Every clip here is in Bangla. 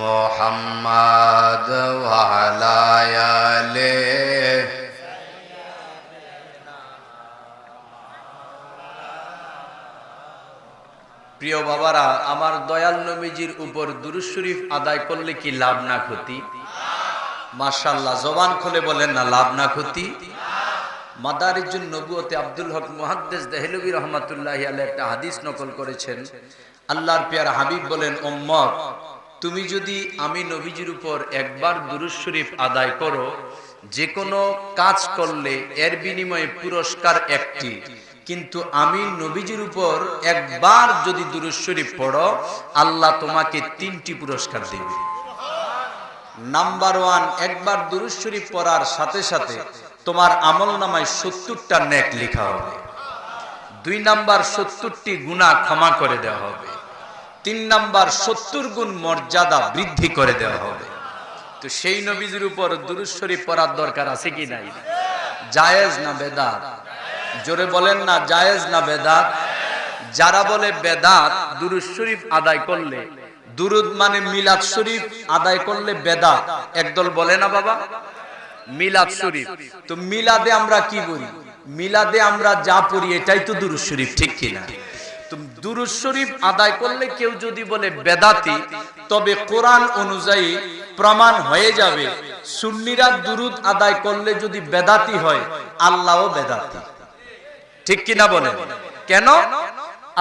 মুহাম্মাদ ওয়া আলা আলিহি। প্রিয় বাবারা, আমার দয়াল নবীজির উপর দুরূদ শরীফ আদায় করলে কি লাভ না ক্ষতি? মাশাআল্লাহ, জবান খুলে বলেন না, লাভ না ক্ষতি? মাদারিজুন নবুয়তে আব্দুল হক মুহাদ্দিস দেহলভী রাহমাতুল্লাহি আলাইহি একটা হাদিস নকল করেছেন। আল্লাহর পেয়ারা হাবিব বলেন, উম্মত, তুমি যদি আমি নবীজির উপর একবার দুরূদ শরীফ আদায় করো, যে কোনো কাজ করলে এর বিনিময়ে পুরস্কার একটি, কিন্তু আমি নবীজির উপর একবার যদি দুরূদ শরীফ পড়ো, আল্লাহ তোমাকে 3টি পুরস্কার দেবে। নাম্বার 1, একবার দুরূদ শরীফ পড়ার সাথে সাথে তোমার আমলনামায় 70টা নেক লেখা হবে। 2 নাম্বার, 70টি গুনাহ ক্ষমা করে দেওয়া হবে। 3 নাম্বার, 70 গুণ মর্যাদা বৃদ্ধি করে দেওয়া হবে। তো সেই নবীজির উপর দুরূদ শরীফ পড়ার দরকার আছে কি নাই? জায়েজ না বেদাত? জোরে বলেন না, জায়েজ না বেদাত? যারা বলে বেদাত, দুরূদ শরীফ আদায় করলে, দুরূদ মানে মিলাদ শরীফ আদায় করলে বেদাত, একদল বলে না বাবা মিলাদ শরীফ। তো মিলাদে আমরা কি বলি? মিলাদে আমরা যা পড়ি এটাই তো দুরূদ শরীফ, ঠিক কিনা? তো দুরূদ শরীফ আদায় করলে কেউ যদি বলে বেদাতি, তবে কোরআন অনুযায়ী প্রমাণ হয়ে যাবে সুন্নিরা দুরূদ আদায় করলে যদি বেদাতি হয়, আল্লাহও বেদাতি, ঠিক কিনা বলেন? কেন?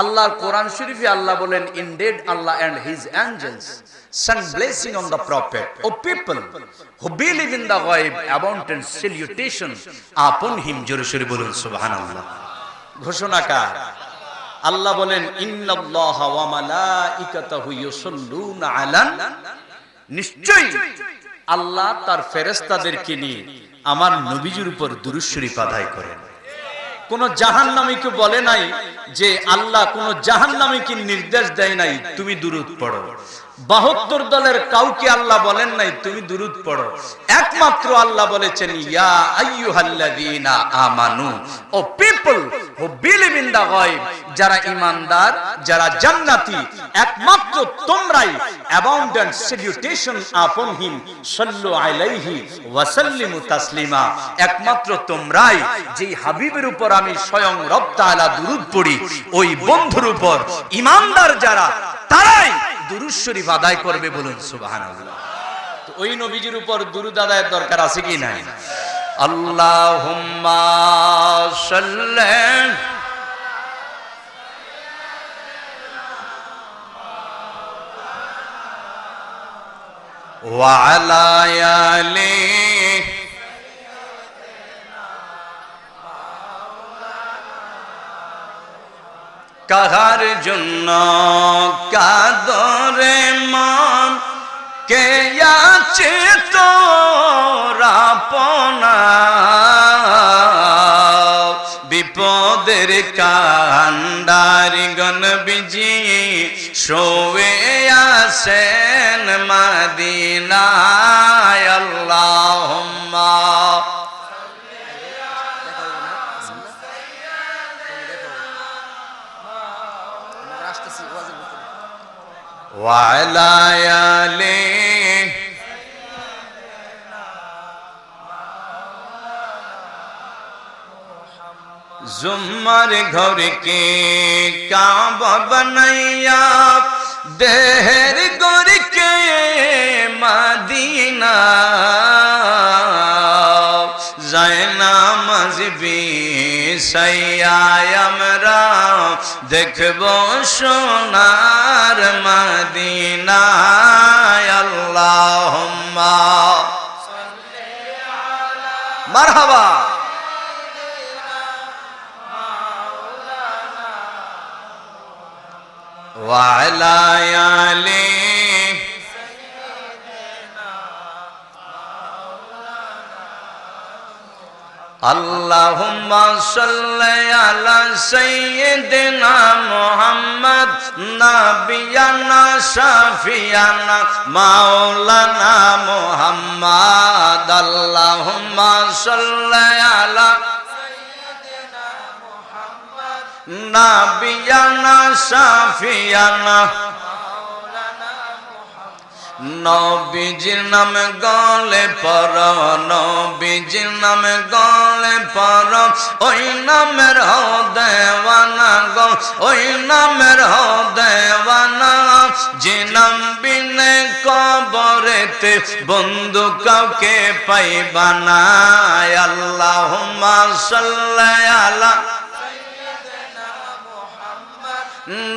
আল্লাহর কোরআন শরীফে আল্লাহ বলেন, indeed Allah and his angels send blessing on the prophet, O people who believe in the ghaib, abundant salutation upon him. জোরে সরে বলুন সুবহানাল্লাহ। ঘোষণাকার আল্লাহ বলেন, ইন্নাল্লাহা ওয়া মালাইকাতাহু ইউসাল্লুনা আলান, নিশ্চয়ই আল্লাহ তার ফেরেশতাদেরকে নিয়ে আমার নবীজির উপর দুরূদ শরীফ আদায় করেন। কোন জাহান্নামীকে বলে নাই যে আল্লাহ কোন জাহান্নামীকে নির্দেশ দেয় নাই তুমি দুরূদ পড়ো। 72 দলের কাউকে আল্লাহ বলেন নাই তুমি দুরূদ পড়ো। একমাত্র আল্লাহ বলেছেন, ইয়া আইয়ুহাল্লাযীনা আমানু, O people who believe in the গায়ব, যারা ঈমানদার, যারা জান্নাতি, একমাত্র তোমরাই অ্যাবাউন্ডেন্ট স্যালুটেশন আপন হিম সাল্লু আলাইহি ওয়া সাল্লিমু তাসলিমা, একমাত্র তোমরাই যেই হাবিবের উপর আমি স্বয়ং রব তাআলা দুরূদ পড়ি, ওই বন্ধুর উপর ঈমানদার যারা, তারাই দুরূদ শরীফ আদায় করবে। বলুন সুবহানাল্লাহ। তো ওই নবীজির উপর দুরূদ আদায়ের দরকার আছে কি নাই? আল্লাহুম্মা সাল্লি ওয়া আলা আলিহি। কাহার জন্য কাদরে মন, কে আছে তোরা আপনা, বিপদের কান্ডারি গণ বিজি শোয়ে আসেন মদিনায়। আল্লাহুম্মা ওয়া আলা আলিহি। जुम्मर घर के काबा बनैया, देहर घर के मदीना, जैना मजबी सैया हमरा देखबो सोनार मदीना। अल्लाहुम्मा मरहबा। वा अला आलिहि। अल्लाहुम्मा सल्ली अला सय्यिदिना मुहम्मद नबियना शफियाना मौलाना मुहम्मद। अल्लाहुम्मा सल्ली अला सय्यिदिना मुहम्मद नबियना शफियाना मौलाना मुहम्मद। নবীজির নামে গলে পর, নবীজির নামে গলে পর, ওই নামের হও দেওয়ানা গো, ওই নামের হও দেওয়ানা। যে নাম বিনে কবরেতে বন্ধু কাউকে পাইবা না। আল্লাহুম্মা সাল্লি আলা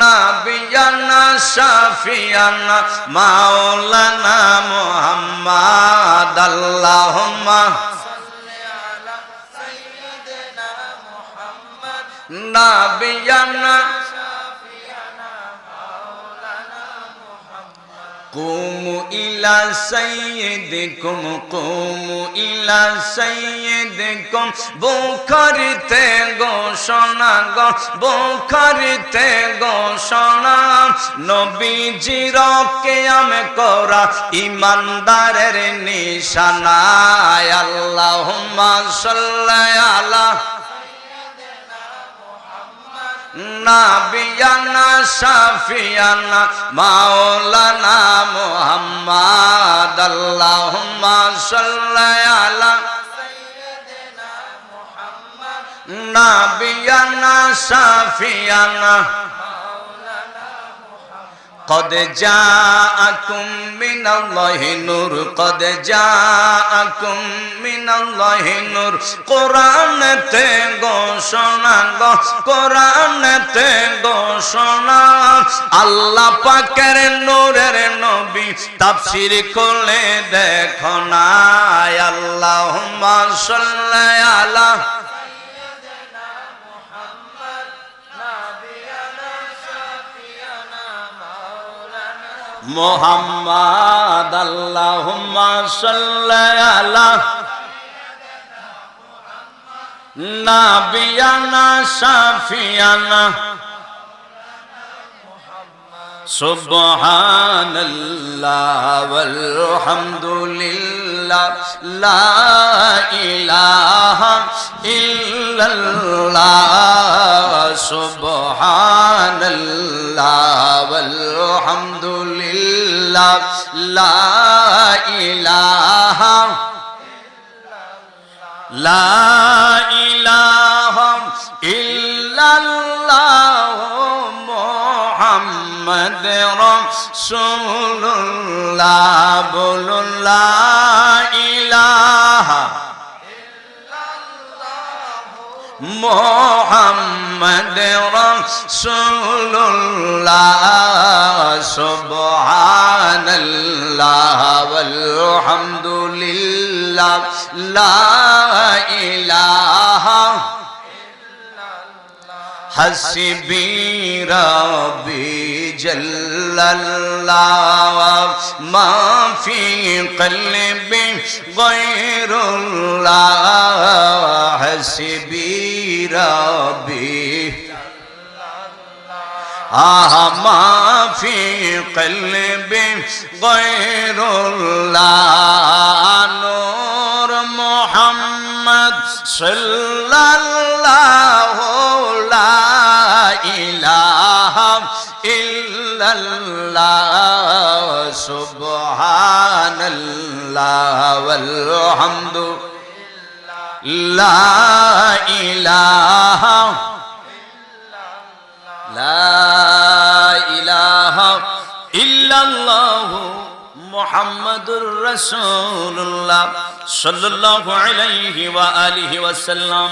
নাবিয়ানা শাফিয়ানা মাওলানা মুহাম্মদ। আল্লাহুম্মা সাল্লি আলা সাইয়্যিদিনা মুহাম্মদ নাবিয়ানা শাফিয়ানা মাওলানা মুহাম্মদ। কুমু ইলা সাইয়্যিদিকুম, কুমু ইলা সাইয়্যিদিকুম। বুখারীতে ঘোষণা গো, বুখারীতে ঘোষণা। নবীজির কিয়াম করা ঈমানদারের নিশানা। আল্লাহুম্মা সাল্লি আলা নাবিয়ানা শাফিয়ানা মাওলানা মুহাম্মদ। আল্লাহুম্মা সাল্লি আলা সাইয়্যিদিনা মুহাম্মদ নাবিয়ানা শাফিয়ানা قد جاءكم من الله نور, قد جاءكم من الله نور। কোরআনেতে ঘোষণা গো, কোরআনেতে ঘোষণা। আল্লাহ পাকের নূরের নবী তাফসীর খুলে দেখো না। আল্লাহুম্মা সাল্লি আলা মুহাম্মদ। আল্লাহুম্মা সাল্লি আলা নাবিয়ানা শাফিয়ানা। সুবহানাল্লাহ ওয়ালহামদুলিল্লাহ লা ইলাহা ইল্লাল্লাহ। সুবহানাল্লাহ ওয়ালহামদুলিল্লাহ লা ইলাহা লা ইলাহা ইল্লাল্লাহ মুহাম্মদ রাসূলুল্লাহ। বলুন লা ইলাহা মুহাম্মদ রাসূলুল্লাহ। সুবহানাল্লাহ ওয়ালহামদুলিল্লাহ লা ইলাহা হাসবি রাব্বি জাল্লাল্লাহ মা ফি কলবি গায়রুল্লাহ। হাসবি রাব্বি মা ফি কলবি গায়রুল্লাহ। নূর মুহাম্মদ সাল্লাল্লাহু লা ইলাহা ইল্লাল্লাহ। সুবহানাল্লাহ ওয়ালহামদুলিল্লাহ লা ইলাহা লা ইলাহা ইল্লাল্লাহ মুহাম্মাদুর রাসূলুল্লাহ সাল্লাল্লাহু আলাইহি ওয়া আলিহি ওয়াসাল্লাম।